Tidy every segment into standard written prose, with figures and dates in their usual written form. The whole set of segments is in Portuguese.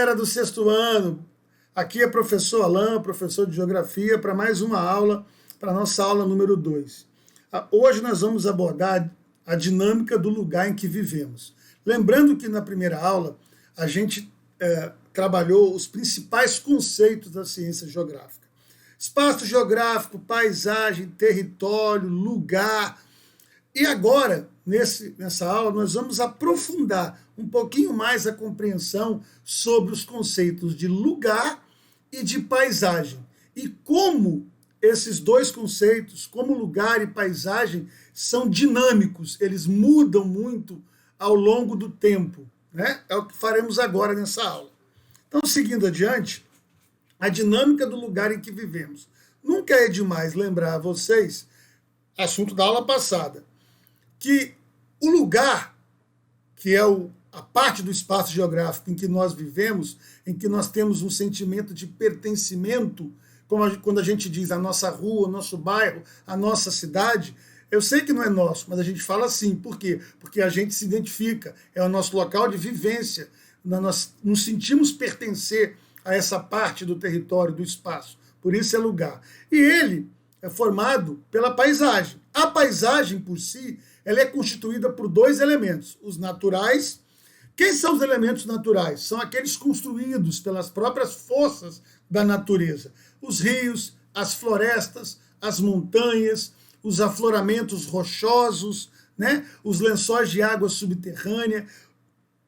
galera do sexto ano, aqui é professor Alain, professor de Geografia, para mais uma aula, para a nossa aula número 2. Hoje nós vamos abordar a dinâmica do lugar em que vivemos. Lembrando que na primeira aula a gente trabalhou os principais conceitos da ciência geográfica. Espaço geográfico, paisagem, território, lugar. E agora, nessa aula, nós vamos aprofundar um pouquinho mais a compreensão sobre os conceitos de lugar e de paisagem. E como esses dois conceitos, como lugar e paisagem, são dinâmicos, eles mudam muito ao longo do tempo, né? É o que faremos agora nessa aula. Então, seguindo adiante, a dinâmica do lugar em que vivemos. Nunca é demais lembrar a vocês, assunto da aula passada, que o lugar, que é a parte do espaço geográfico em que nós vivemos, em que nós temos um sentimento de pertencimento, quando a gente diz a nossa rua, o nosso bairro, a nossa cidade, eu sei que não é nosso, mas a gente fala assim. Por quê? Porque a gente se identifica, é o nosso local de vivência, nós nos sentimos pertencer a essa parte do território, do espaço. Por isso é lugar. E ele é formado pela paisagem. A paisagem, por si, ela é constituída por dois elementos, os naturais. Quem são os elementos naturais? São aqueles construídos pelas próprias forças da natureza. Os rios, as florestas, as montanhas, os afloramentos rochosos, né? Os lençóis de água subterrânea,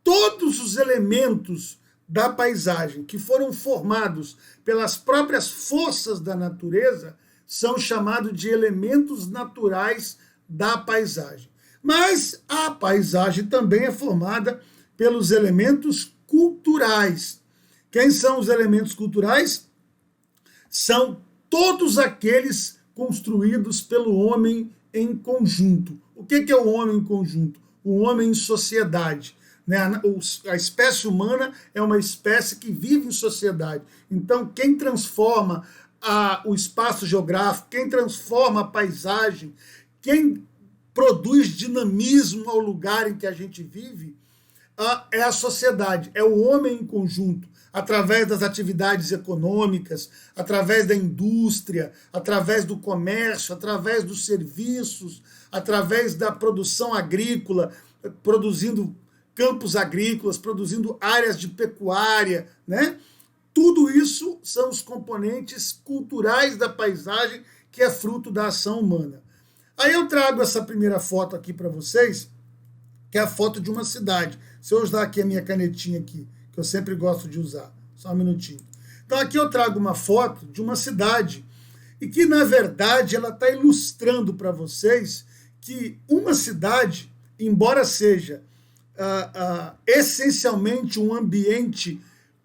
todos os elementos da paisagem que foram formados pelas próprias forças da natureza são chamados de elementos naturais da paisagem. Mas a paisagem também é formada pelos elementos culturais. Quem são os elementos culturais? São todos aqueles construídos pelo homem em conjunto. O que é o homem em conjunto? O homem em sociedade. A espécie humana é uma espécie que vive em sociedade. Então, quem transforma o espaço geográfico, quem transforma a paisagem, quem produz dinamismo ao lugar em que a gente vive, é a sociedade, é o homem em conjunto, através das atividades econômicas, através da indústria, através do comércio, através dos serviços, através da produção agrícola, produzindo campos agrícolas, produzindo áreas de pecuária, né? Tudo isso são os componentes culturais da paisagem, que é fruto da ação humana. Aí eu trago essa primeira foto aqui para vocês, que é a foto de uma cidade. Se eu usar aqui a minha canetinha aqui, que eu sempre gosto de usar, só um minutinho. Então aqui eu trago uma foto de uma cidade, e que na verdade ela está ilustrando para vocês que uma cidade, embora seja essencialmente um ambiente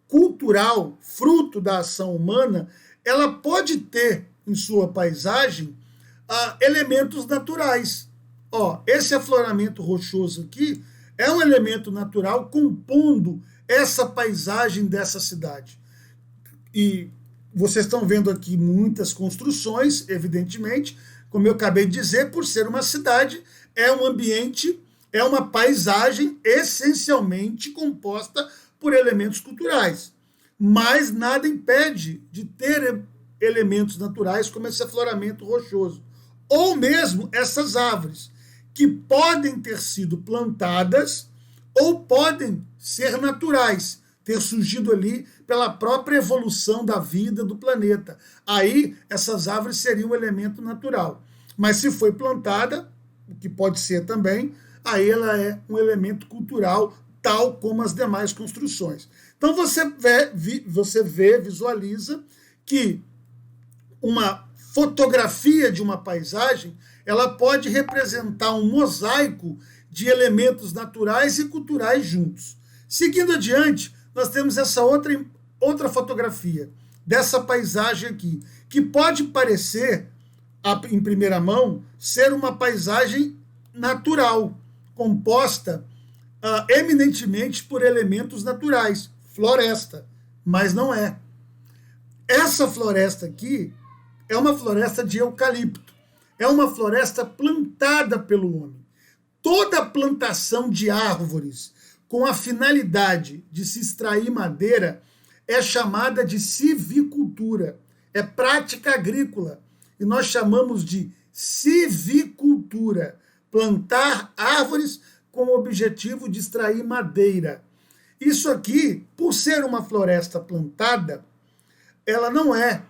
cultural, fruto da ação humana, ela pode ter em sua paisagem elementos naturais. Esse afloramento rochoso aqui é um elemento natural compondo essa paisagem dessa cidade. E vocês estão vendo aqui muitas construções, evidentemente, como eu acabei de dizer, por ser uma cidade, é um ambiente, é uma paisagem essencialmente composta por elementos culturais. Mas nada impede de ter elementos naturais como esse afloramento rochoso. Ou mesmo essas árvores, que podem ter sido plantadas ou podem ser naturais, ter surgido ali pela própria evolução da vida do planeta. Aí, essas árvores seriam um elemento natural. Mas se foi plantada, o que pode ser também, aí ela é um elemento cultural, tal como as demais construções. Então você visualiza que uma fotografia de uma paisagem, ela pode representar um mosaico de elementos naturais e culturais juntos. Seguindo adiante, nós temos essa outra fotografia dessa paisagem aqui, que pode parecer, em primeira mão, ser uma paisagem natural, composta eminentemente por elementos naturais, floresta, mas não é. Essa floresta aqui é uma floresta de eucalipto, é uma floresta plantada pelo homem. Toda a plantação de árvores, com a finalidade de se extrair madeira é chamada de civicultura, é prática agrícola, e nós chamamos de civicultura, plantar árvores com o objetivo de extrair madeira. Isso aqui, por ser uma floresta plantada, ela não é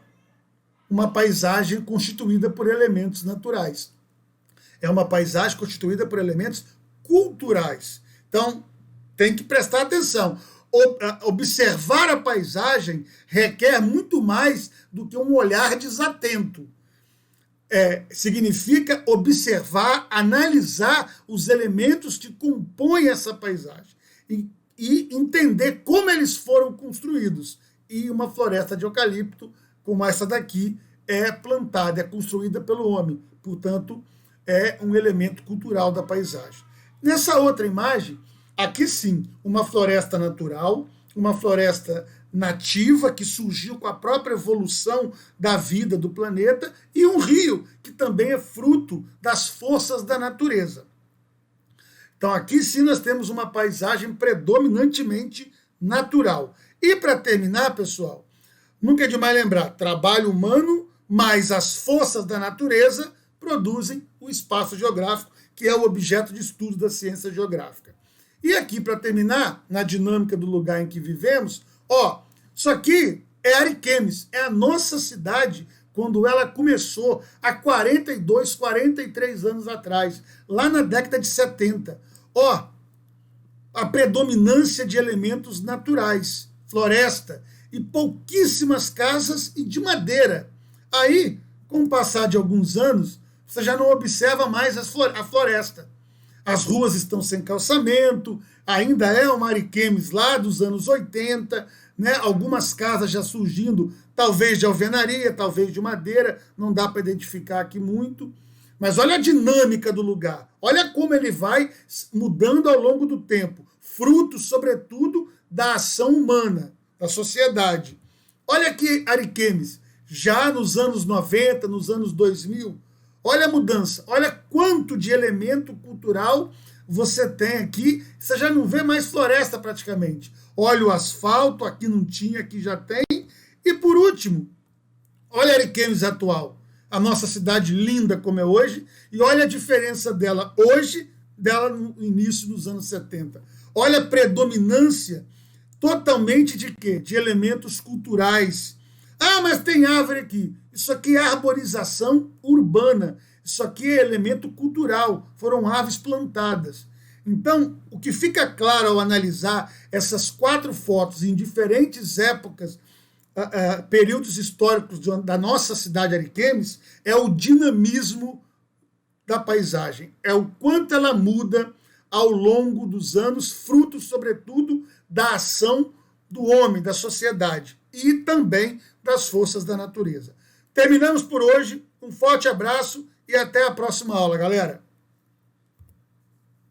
uma paisagem constituída por elementos naturais. É uma paisagem constituída por elementos culturais. Então, tem que prestar atenção. Observar a paisagem requer muito mais do que um olhar desatento. Significa observar, analisar os elementos que compõem essa paisagem e entender como eles foram construídos. E uma floresta de eucalipto, como essa daqui, é plantada, é construída pelo homem. Portanto, é um elemento cultural da paisagem. Nessa outra imagem, aqui sim, uma floresta natural, uma floresta nativa que surgiu com a própria evolução da vida do planeta, e um rio que também é fruto das forças da natureza. Então aqui sim nós temos uma paisagem predominantemente natural. E para terminar, pessoal, nunca é demais lembrar, trabalho humano mais as forças da natureza produzem o espaço geográfico, que é o objeto de estudo da ciência geográfica. E aqui, para terminar, na dinâmica do lugar em que vivemos, isso aqui é Ariquemes, é a nossa cidade quando ela começou há 42, 43 anos atrás, lá na década de 70. A predominância de elementos naturais, floresta, e pouquíssimas casas e de madeira. Aí, com o passar de alguns anos, você já não observa mais a floresta. As ruas estão sem calçamento, ainda é uma Ariquemes lá dos anos 80, né? Algumas casas já surgindo, talvez de alvenaria, talvez de madeira, não dá para identificar aqui muito. Mas olha a dinâmica do lugar, olha como ele vai mudando ao longo do tempo, fruto, sobretudo, da ação humana, da sociedade. Olha aqui Ariquemes, já nos anos 90, nos anos 2000, olha a mudança, olha quanto de elemento cultural você tem aqui, você já não vê mais floresta praticamente. Olha o asfalto, aqui não tinha, aqui já tem. E por último, olha Ariquemes atual, a nossa cidade linda como é hoje, e olha a diferença dela hoje, dela no início dos anos 70. Olha a predominância totalmente de quê? De elementos culturais. Mas tem árvore aqui. Isso aqui é arborização urbana. Isso aqui é elemento cultural. Foram árvores plantadas. Então, o que fica claro ao analisar essas 4 fotos em diferentes épocas, períodos históricos da nossa cidade Ariquemes, é o dinamismo da paisagem. É o quanto ela muda ao longo dos anos, fruto, sobretudo, da ação do homem, da sociedade e também das forças da natureza. Terminamos por hoje. Um forte abraço e até a próxima aula, galera.